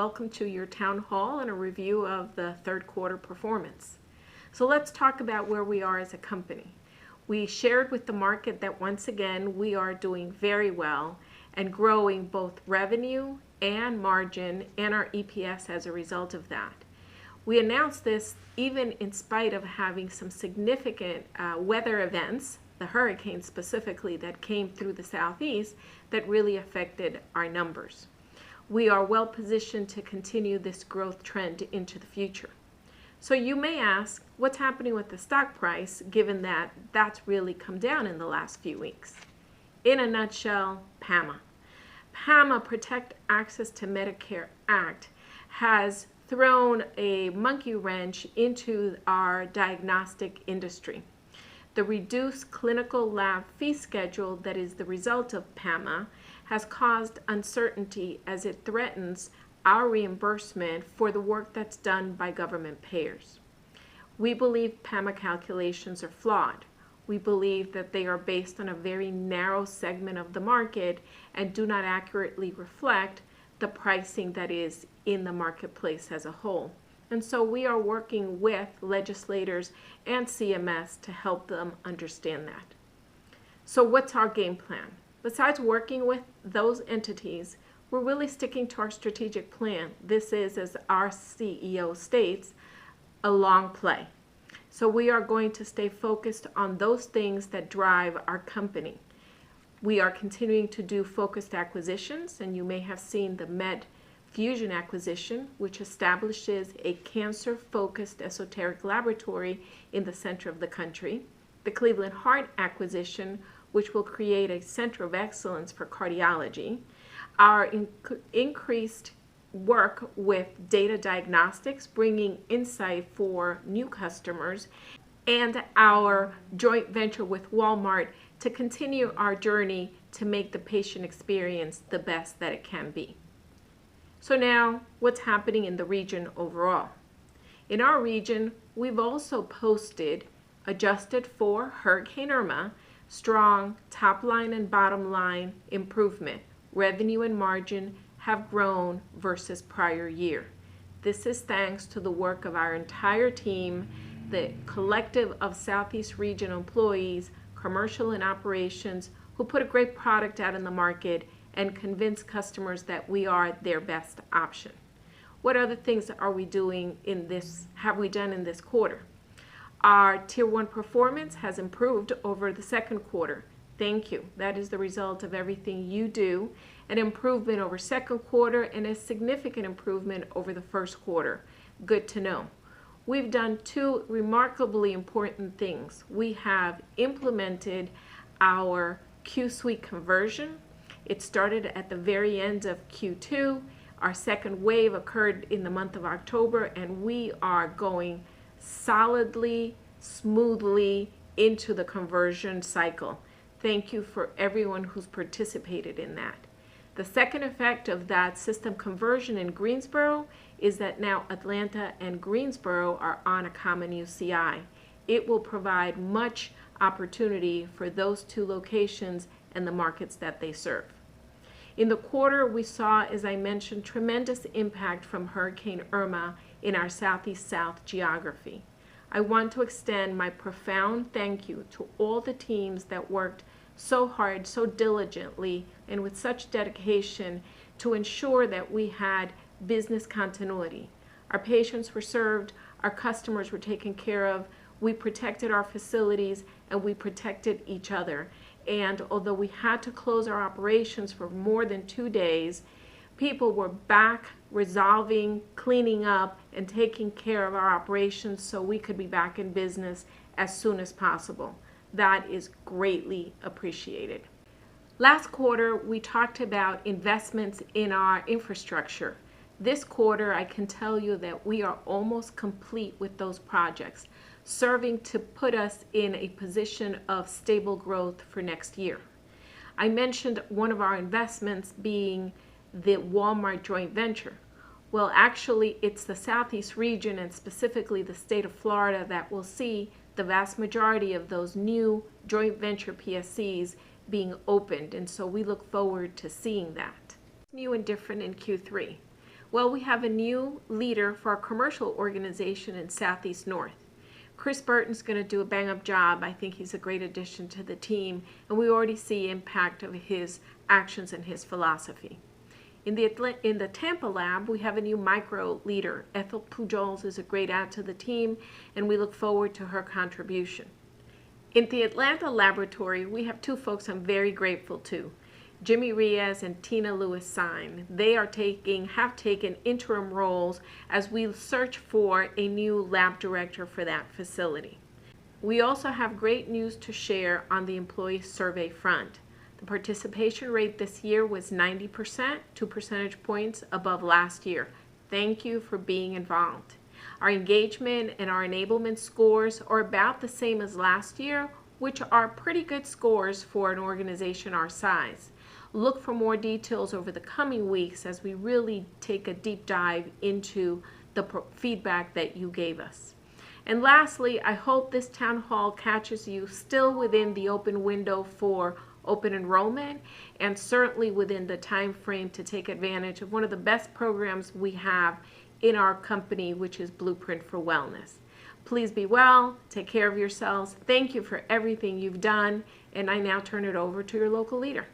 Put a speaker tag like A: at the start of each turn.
A: Welcome to your town hall and a review of the third quarter performance. So let's talk about where we are as a company. We shared with the market that once again we are doing very well and growing both revenue and margin and our EPS as a result of that. We announced this even in spite of having some significant weather events, the hurricanes specifically, that came through the southeast that really affected our numbers. We are well positioned to continue this growth trend into the future. So you may ask, what's happening with the stock price given that that's really come down in the last few weeks? In a nutshell, PAMA. PAMA, Protect Access to Medicare Act, has thrown a monkey wrench into our diagnostic industry. The reduced clinical lab fee schedule that is the result of PAMA has caused uncertainty as it threatens our reimbursement for the work that's done by government payers. We believe PAMA calculations are flawed. We believe that they are based on a very narrow segment of the market and do not accurately reflect the pricing that is in the marketplace as a whole. And so we are working with legislators and CMS to help them understand that. So what's our game plan? Besides working with those entities, we're really sticking to our strategic plan. This is, as our CEO states, a long play. So we are going to stay focused on those things that drive our company. We are continuing to do focused acquisitions, and you may have seen the MedFusion acquisition, which establishes a cancer-focused esoteric laboratory in the center of the country. The Cleveland Heart acquisition, which will create a center of excellence for cardiology. Our increased work with data diagnostics, bringing insight for new customers, and our joint venture with Walmart to continue our journey to make the patient experience the best that it can be. So now, what's happening in the region overall? In our region, we've also posted, adjusted for Hurricane Irma, strong top line and bottom line improvement. Revenue and margin have grown versus prior year. This is thanks to the work of our entire team, the collective of Southeast region employees, commercial and operations, who put a great product out in the market and convince customers that we are their best option. What other things are we doing have we done in this quarter? Our Tier 1 performance has improved over the second quarter. Thank you. That is the result of everything you do. An improvement over second quarter and a significant improvement over the first quarter. Good to know. We've done two remarkably important things. We have implemented our Q-Suite conversion. It started at the very end of Q2. Our second wave occurred in the month of October, and we are going solidly, smoothly into the conversion cycle. Thank you for everyone who's participated in that. The second effect of that system conversion in Greensboro is that now Atlanta and Greensboro are on a common UCI. It will provide much opportunity for those two locations and the markets that they serve. In the quarter, we saw, as I mentioned, tremendous impact from Hurricane Irma in our Southeast South geography. I want to extend my profound thank you to all the teams that worked so hard, so diligently, and with such dedication to ensure that we had business continuity. Our patients were served, our customers were taken care of, we protected our facilities, and we protected each other. And although we had to close our operations for more than 2 days, people were back resolving, cleaning up, and taking care of our operations so we could be back in business as soon as possible. That is greatly appreciated. Last quarter, we talked about investments in our infrastructure. This quarter, I can tell you that we are almost complete with those projects, serving to put us in a position of stable growth for next year. I mentioned one of our investments being the Walmart joint venture. Well, actually, it's the Southeast region and specifically the state of Florida that will see the vast majority of those new joint venture PSCs being opened, and so we look forward to seeing that. New and different in Q3. Well, we have a new leader for our commercial organization in Southeast North. Chris Burton's going to do a bang-up job. I think he's a great addition to the team, and we already see impact of his actions and his philosophy. In the Tampa lab, we have a new micro leader. Ethel Pujols is a great add to the team, and we look forward to her contribution. In the Atlanta laboratory, we have two folks I'm very grateful to, Jimmy Riaz and Tina Lewis-Sine. They have taken interim roles as we search for a new lab director for that facility. We also have great news to share on the employee survey front. The participation rate this year was 90%, 2 percentage points above last year. Thank you for being involved. Our engagement and our enablement scores are about the same as last year, which are pretty good scores for an organization our size. Look for more details over the coming weeks as we really take a deep dive into the feedback that you gave us. And lastly, I hope this town hall catches you still within the open window for open enrollment, and certainly within the time frame to take advantage of one of the best programs we have in our company, which is Blueprint for Wellness. Please be well, take care of yourselves. Thank you for everything you've done, and I now turn it over to your local leader.